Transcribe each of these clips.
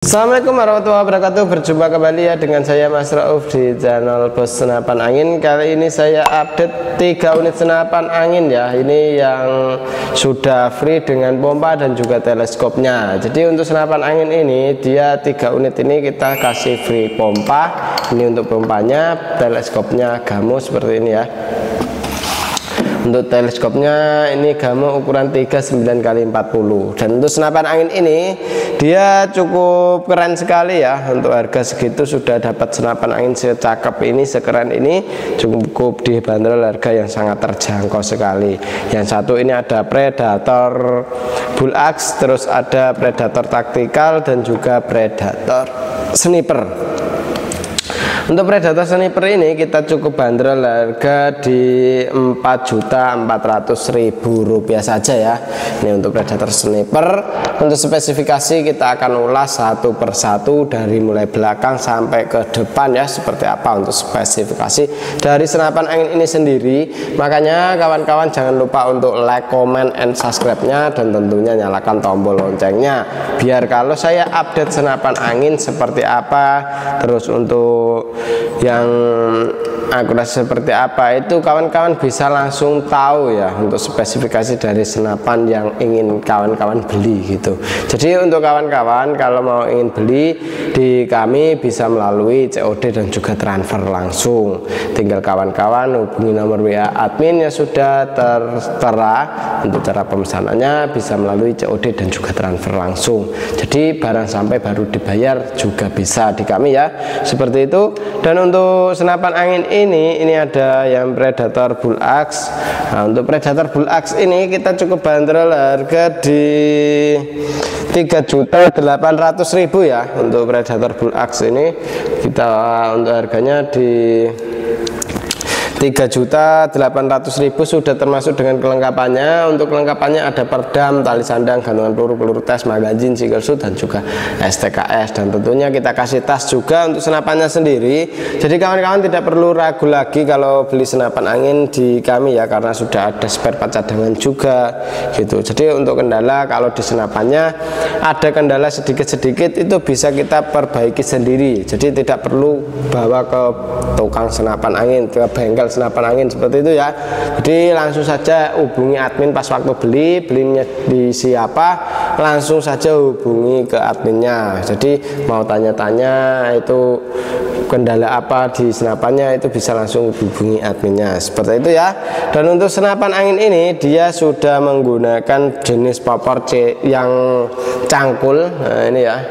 Assalamualaikum warahmatullahi wabarakatuh. Berjumpa kembali ya dengan saya Mas Rauf di channel Bos Senapan Angin. Kali ini saya update 3 unit senapan angin ya. Ini yang sudah free dengan pompa dan juga teleskopnya. Jadi untuk senapan angin ini dia 3 unit ini kita kasih free pompa. Ini untuk pompanya, teleskopnya Gamo seperti ini ya. Untuk teleskopnya ini Gamo ukuran 39x40. Dan untuk senapan angin ini dia cukup keren sekali ya. Untuk harga segitu sudah dapat senapan angin secakep ini, sekeren ini, cukup dibanderol harga yang sangat terjangkau sekali. Yang satu ini ada Predator Bullux, terus ada Predator Tactical dan juga Predator Sniper. Untuk Predator Sniper ini kita cukup bandrol harga di Rp4.400.000 saja ya. Ini untuk Predator Sniper. Untuk spesifikasi kita akan ulas satu persatu dari mulai belakang sampai ke depan ya, seperti apa untuk spesifikasi dari senapan angin ini sendiri. Makanya kawan-kawan jangan lupa untuk like, comment, and subscribe-nya, dan tentunya nyalakan tombol loncengnya biar kalau saya update senapan angin seperti apa, terus untuk yang akurat seperti apa itu kawan-kawan bisa langsung tahu ya untuk spesifikasi dari senapan yang ingin kawan-kawan beli gitu. Jadi untuk kawan-kawan kalau mau ingin beli di kami bisa melalui COD dan juga transfer langsung. Tinggal kawan-kawan hubungi nomor WA admin yang sudah tertera. Untuk cara pemesanannya bisa melalui COD dan juga transfer langsung. Jadi barang sampai baru dibayar juga bisa di kami ya. Seperti itu. Dan untuk senapan angin ini ada yang Predator Bullux. Nah, untuk Predator Bullux ini kita cukup bandrol harga di Rp3.800.000 ya. Untuk Predator Bullux ini kita untuk harganya di Rp3.800.000 sudah termasuk dengan kelengkapannya. Untuk kelengkapannya ada perdam, tali sandang, gantungan peluru tes, magazin, single shoot, dan juga STKS. Dan tentunya kita kasih tas juga untuk senapannya sendiri. Jadi kawan-kawan tidak perlu ragu lagi kalau beli senapan angin di kami ya, karena sudah ada spare part cadangan juga gitu. Jadi untuk kendala kalau di senapannya ada kendala sedikit-sedikit itu bisa kita perbaiki sendiri. Jadi tidak perlu bawa ke tukang senapan angin, ke bengkel senapan angin seperti itu ya. Jadi langsung saja hubungi admin pas waktu belinya di siapa, langsung saja hubungi ke adminnya. Jadi mau tanya-tanya itu kendala apa di senapannya itu bisa langsung hubungi adminnya seperti itu ya. Dan untuk senapan angin ini dia sudah menggunakan jenis popor C yang cangkul. Nah ini ya,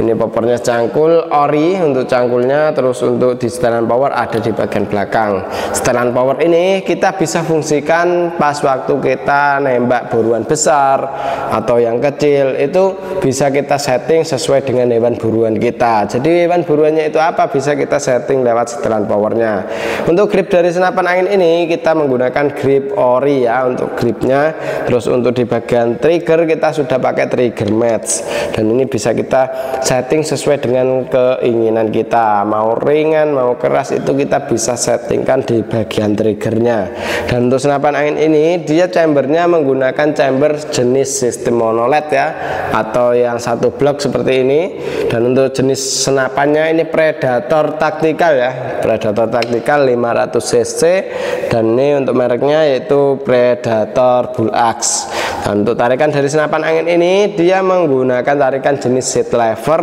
ini popornya cangkul ori untuk cangkulnya. Terus untuk di setelan power ada di bagian belakang. Setelan power ini kita bisa fungsikan pas waktu kita nembak buruan besar atau yang kecil, itu bisa kita setting sesuai dengan hewan buruan kita. Jadi hewan buruannya itu apa bisa kita setting lewat setelan powernya. Untuk grip dari senapan angin ini kita menggunakan grip ori ya untuk gripnya. Terus untuk di bagian trigger kita sudah pakai trigger match, dan ini bisa kita setting sesuai dengan keinginan kita, mau ringan mau keras itu kita bisa settingkan di bagian triggernya. Dan untuk senapan angin ini dia chambernya menggunakan chamber jenis sistem monoled ya, atau yang satu blok seperti ini. Dan untuk jenis senapannya ini Predator Tactical ya, Predator Tactical 500 cc, dan ini untuk mereknya yaitu Predator Bullux. Dan untuk tarikan dari senapan angin ini dia menggunakan tarikan jenis seat lever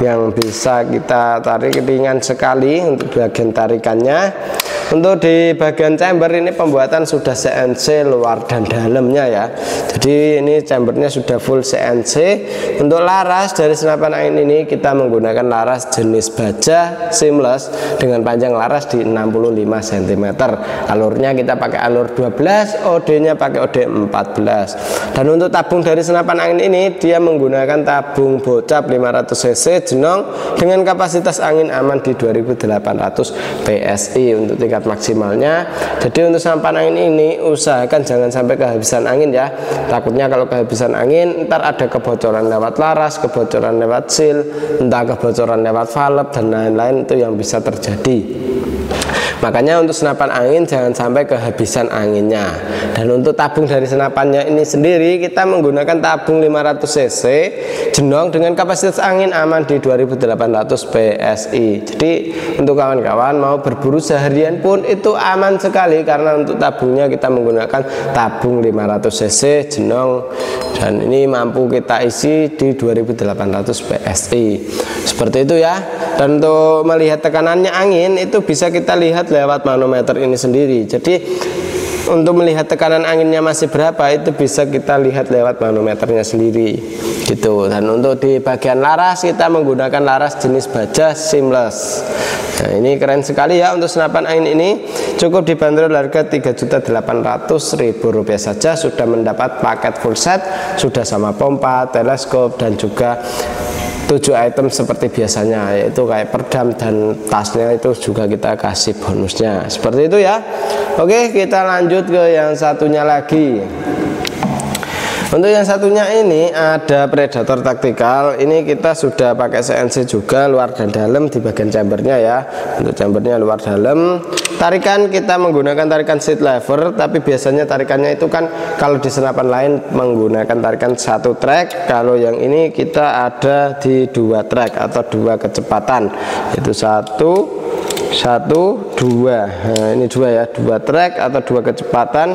yang bisa kita tarik ringan sekali untuk bagian tarikannya. Untuk di bagian chamber ini pembuatan sudah CNC luar dan dalamnya ya. Jadi ini chambernya sudah full CNC. Untuk laras dari senapan angin ini kita menggunakan laras jenis baja seamless dengan panjang laras di 65 cm. Alurnya kita pakai alur 12, OD-nya pakai OD 14. Dan untuk tabung dari senapan angin ini dia menggunakan tabung bocap 500 cc jenong dengan kapasitas angin aman di 2800 PSI untuk tingkat maksimalnya. Jadi untuk senapan angin ini usahakan jangan sampai kehabisan angin ya. Takutnya kalau kehabisan angin ntar ada kebocoran lewat laras, kebocoran lewat seal, entah kebocoran lewat valve dan lain-lain itu yang bisa terjadi. Makanya untuk senapan angin jangan sampai kehabisan anginnya. Dan untuk tabung dari senapannya ini sendiri kita menggunakan tabung 500 cc jenong dengan kapasitas angin aman di 2800 PSI. Jadi untuk kawan-kawan mau berburu seharian pun itu aman sekali, karena untuk tabungnya kita menggunakan tabung 500 cc jenong, dan ini mampu kita isi di 2800 PSI. Seperti itu ya. Dan untuk melihat tekanannya angin itu bisa kita lihat lewat manometer ini sendiri. Jadi untuk melihat tekanan anginnya masih berapa itu bisa kita lihat lewat manometernya sendiri gitu. Dan untuk di bagian laras kita menggunakan laras jenis baja seamless. Nah, ini keren sekali ya. Untuk senapan angin ini cukup dibanderol harga Rp3.800.000 saja, sudah mendapat paket full set, sudah sama pompa, teleskop, dan juga 7 item seperti biasanya, yaitu kayak perdam dan tasnya itu juga kita kasih bonusnya. Seperti itu ya. Oke, kita lanjut ke yang satunya lagi. Untuk yang satunya ini ada Predator Tactical. Ini kita sudah pakai CNC juga, luar dan dalam di bagian chambernya ya. Untuk chambernya luar dalam. Tarikan kita menggunakan tarikan seat lever, tapi biasanya tarikannya itu kan kalau di senapan lain menggunakan tarikan 1 track. Kalau yang ini kita ada di 2 track atau 2 kecepatan. Itu 1, 2. Nah, ini 2 ya, 2 track atau 2 kecepatan.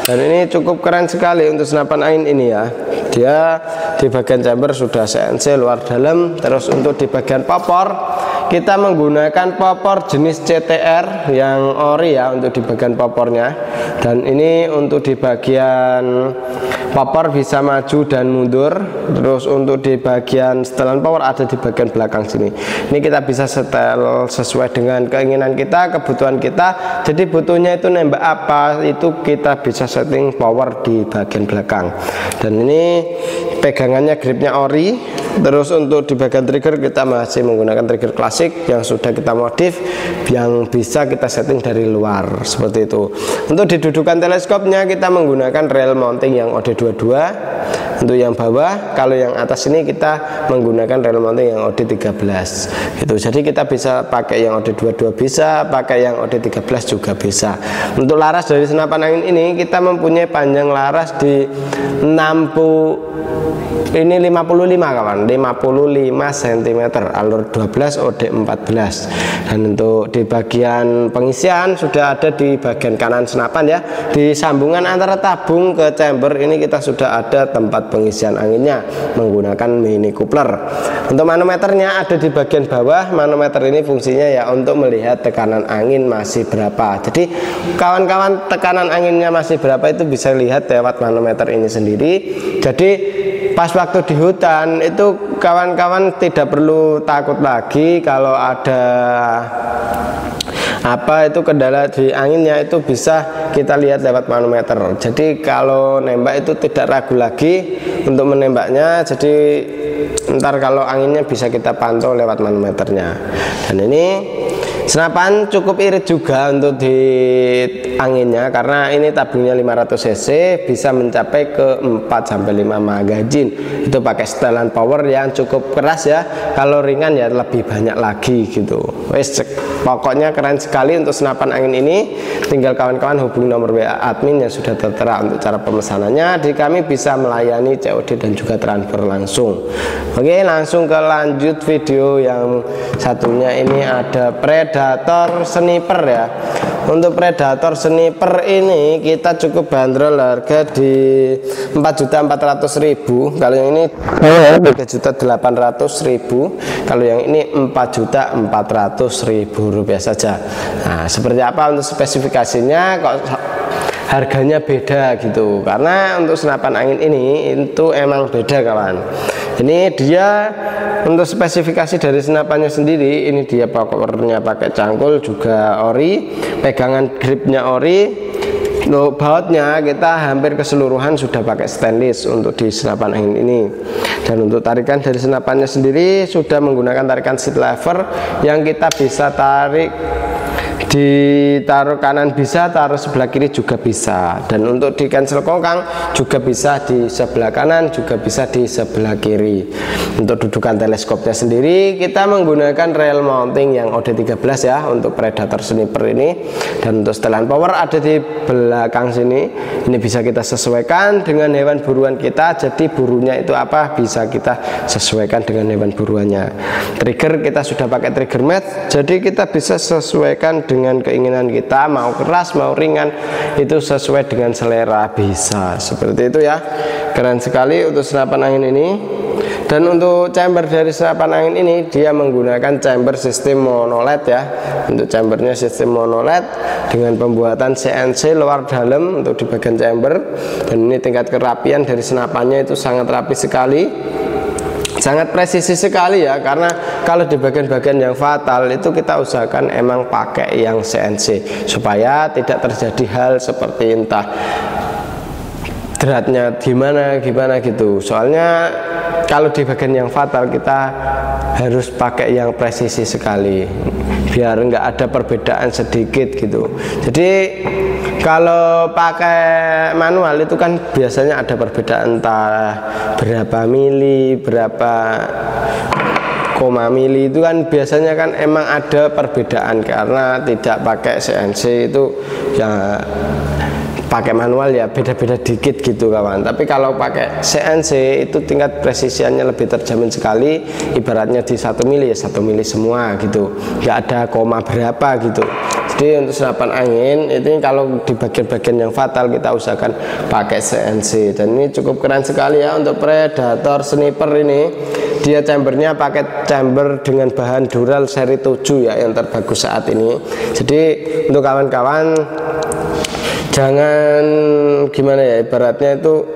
Dan ini cukup keren sekali untuk senapan angin ini ya. Dia di bagian chamber sudah CNC luar dalam. Terus untuk di bagian popor kita menggunakan popor jenis CTR yang ori ya untuk di bagian popornya. Dan ini untuk di bagian popor bisa maju dan mundur. Terus untuk di bagian setelan power ada di bagian belakang sini. Ini kita bisa setel sesuai dengan keinginan kita, kebutuhan kita. Jadi butuhnya itu nembak apa itu kita bisa setting power di bagian belakang. Dan ini pegangannya gripnya ori. Terus untuk di bagian trigger kita masih menggunakan trigger klasik yang sudah kita modif, yang bisa kita setting dari luar seperti itu. Untuk didudukan teleskopnya kita menggunakan rail mounting yang OD22 untuk yang bawah. Kalau yang atas ini kita menggunakan rail mounting yang OD13 gitu. Jadi kita bisa pakai yang OD22, bisa pakai yang OD13 juga bisa. Untuk laras dari senapan angin ini kita mempunyai panjang laras di 55 kawan, 55 cm, alur 12 OD14. Dan untuk di bagian pengisian sudah ada di bagian kanan senapan ya. Di sambungan antara tabung ke chamber ini kita sudah ada tempat pengisian anginnya menggunakan mini coupler. Untuk manometernya ada di bagian bawah. Manometer ini fungsinya ya untuk melihat tekanan angin masih berapa. Jadi kawan-kawan tekanan anginnya masih berapa itu bisa lihat lewat manometer ini sendiri. Jadi pas waktu di hutan itu kawan-kawan tidak perlu takut lagi kalau ada apa itu kendala di anginnya, itu bisa kita lihat lewat manometer. Jadi kalau nembak itu tidak ragu lagi untuk menembaknya. Jadi ntar kalau anginnya bisa kita pantau lewat manometernya. Dan ini senapan cukup irit juga untuk di anginnya, karena ini tabungnya 500 cc bisa mencapai ke 4-5 magazin. Itu pakai setelan power yang cukup keras ya. Kalau ringan ya lebih banyak lagi gitu. Wes, pokoknya keren sekali untuk senapan angin ini. Tinggal kawan-kawan hubungi nomor WA admin yang sudah tertera untuk cara pemesanannya. Di kami bisa melayani COD dan juga transfer langsung. Oke, langsung ke lanjut video yang satunya. Ini ada Predator Sniper ya. Untuk Predator Sniper ini kita cukup bandrol harga di 4.400.000. Kalau yang ini 3.800.000. Kalau yang ini 4.400.000 rupiah saja. Nah, seperti apa untuk spesifikasinya kok harganya beda gitu? Karena untuk senapan angin ini itu emang beda kawan. Ini dia untuk spesifikasi dari senapannya sendiri. Ini dia powernya pakai cangkul juga ori, pegangan gripnya ori. Untuk bautnya kita hampir keseluruhan sudah pakai stainless untuk di senapan angin ini. Dan untuk tarikan dari senapannya sendiri sudah menggunakan tarikan seat lever yang kita bisa tarik ditaruh kanan bisa, taruh sebelah kiri juga bisa. Dan untuk di cancel kongkang juga bisa di sebelah kanan, juga bisa di sebelah kiri. Untuk dudukan teleskopnya sendiri kita menggunakan rail mounting yang OD13 ya untuk Predator Sniper ini. Dan untuk setelan power ada di belakang sini. Ini bisa kita sesuaikan dengan hewan buruan kita. Jadi burunya itu apa bisa kita sesuaikan dengan hewan buruannya. Trigger kita sudah pakai trigger match, jadi kita bisa sesuaikan dengan keinginan kita, mau keras mau ringan itu sesuai dengan selera, bisa seperti itu ya. Keren sekali untuk senapan angin ini. Dan untuk chamber dari senapan angin ini dia menggunakan chamber sistem monoled ya. Untuk chambernya sistem monoled dengan pembuatan CNC luar dalam untuk di bagian chamber. Dan ini tingkat kerapian dari senapannya itu sangat rapi sekali, sangat presisi sekali ya. Karena kalau di bagian-bagian yang fatal itu kita usahakan emang pakai yang CNC supaya tidak terjadi hal seperti entah beratnya gimana gitu. Soalnya kalau di bagian yang fatal kita harus pakai yang presisi sekali biar nggak ada perbedaan sedikit gitu. Jadi kalau pakai manual itu kan biasanya ada perbedaan entah berapa mili, berapa koma mili, itu kan biasanya kan emang ada perbedaan karena tidak pakai CNC itu ya. Pakai manual ya beda-beda dikit gitu kawan. Tapi kalau pakai CNC itu tingkat presisiannya lebih terjamin sekali. Ibaratnya di 1 mili ya 1 mili semua gitu, nggak ada koma berapa gitu. Jadi untuk senapan angin itu kalau di bagian-bagian yang fatal kita usahakan pakai CNC. Dan ini cukup keren sekali ya untuk Predator Sniper ini. Dia chambernya pakai chamber dengan bahan Dural seri 7 ya, yang terbagus saat ini. Jadi untuk kawan-kawan jangan gimana ya, ibaratnya itu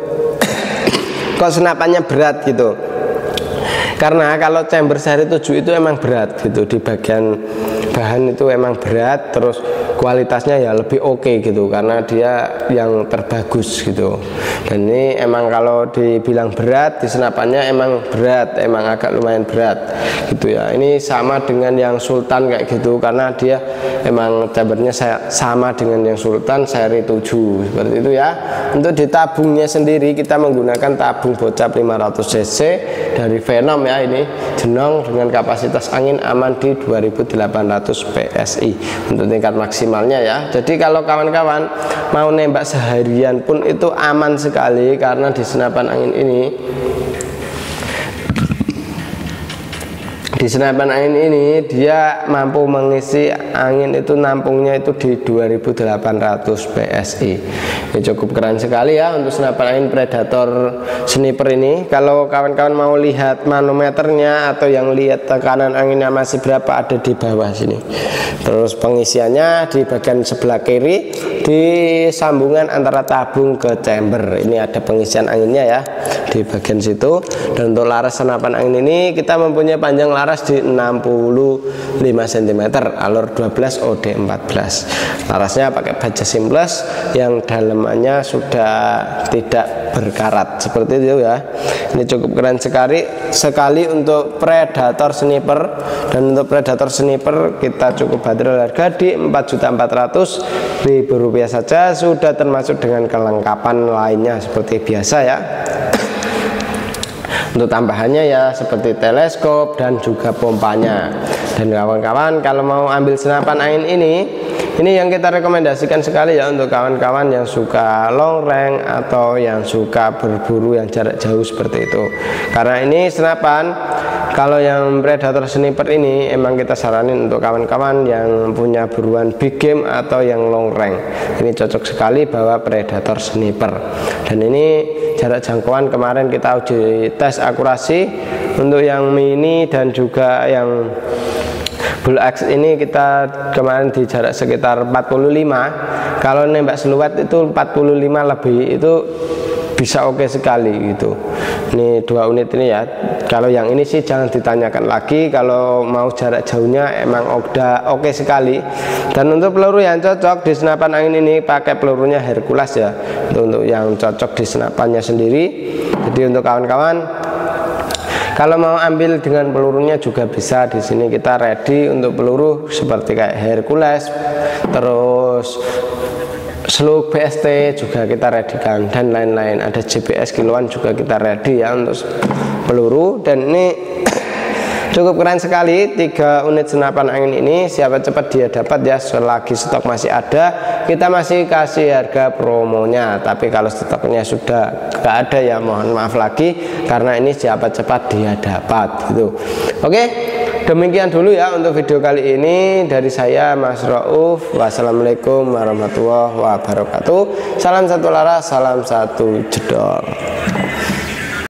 kok senapannya berat gitu. Karena kalau chamber seri 7 itu emang berat gitu, di bagian bahan itu emang berat, terus kualitasnya ya lebih oke gitu karena dia yang terbagus gitu. Dan ini emang kalau dibilang berat di senapannya emang berat, emang agak lumayan berat gitu ya. Ini sama dengan yang Sultan kayak gitu karena dia emang chambernya sama dengan yang Sultan seri 7 seperti itu ya. Untuk di tabungnya sendiri kita menggunakan tabung bocap 500 cc dari Venom ya, ini jenong dengan kapasitas angin aman di 2800 PSI untuk tingkat maksimalnya ya. Jadi kalau kawan-kawan mau nembak seharian pun itu aman sekali karena di senapan angin ini dia mampu mengisi angin itu, nampungnya itu di 2800 PSI. Ini cukup keren sekali ya untuk senapan angin Predator Sniper ini. Kalau kawan-kawan mau lihat manometernya atau yang lihat tekanan anginnya masih berapa, ada di bawah sini. Terus pengisiannya di bagian sebelah kiri di sambungan antara tabung ke chamber. Ini ada pengisian anginnya ya di bagian situ. Dan untuk laras senapan angin ini kita mempunyai panjang laras di 65 cm, alur 12 OD 14. Larasnya pakai baja simples yang dalamannya sudah tidak berkarat seperti itu ya. Ini cukup keren sekali untuk Predator Sniper. Dan untuk Predator Sniper kita cukup bandrol harga di Rp4.400.000 saja, sudah termasuk dengan kelengkapan lainnya seperti biasa ya. Untuk tambahannya ya seperti teleskop dan juga pompanya. Dan kawan-kawan kalau mau ambil senapan angin ini yang kita rekomendasikan sekali ya untuk kawan-kawan yang suka long range atau yang suka berburu yang jarak jauh seperti itu. Karena ini senapan, kalau yang Predator Sniper ini emang kita saranin untuk kawan-kawan yang punya buruan big game atau yang long range. Ini cocok sekali bawa Predator Sniper. Dan ini jarak jangkauan kemarin kita uji tes akurasi untuk yang mini dan juga yang Bull X ini kita kemarin di jarak sekitar 45. Kalau nembak seluat itu 45 lebih itu bisa oke sekali gitu. Ini 2 unit ini ya. Kalau yang ini sih jangan ditanyakan lagi, kalau mau jarak jauhnya emang udah oke sekali. Dan untuk peluru yang cocok di senapan angin ini pakai pelurunya Hercules ya, untuk yang cocok di senapannya sendiri. Jadi untuk kawan-kawan Kalau mau ambil dengan pelurunya juga bisa. Di sini kita ready untuk peluru seperti kayak Hercules, terus Slug BST juga kita readykan, dan lain-lain. Ada JBS kiloan juga kita ready ya untuk peluru. Dan ini cukup keren sekali, 3 unit senapan angin ini. Siapa cepat dia dapat ya. Selagi stok masih ada, kita masih kasih harga promonya. Tapi kalau stoknya sudah nggak ada ya mohon maaf lagi, karena ini siapa cepat dia dapat gitu. Oke, demikian dulu ya untuk video kali ini dari saya Mas Rauf. Wassalamualaikum warahmatullahi wabarakatuh. Salam satu laras, salam satu jedor.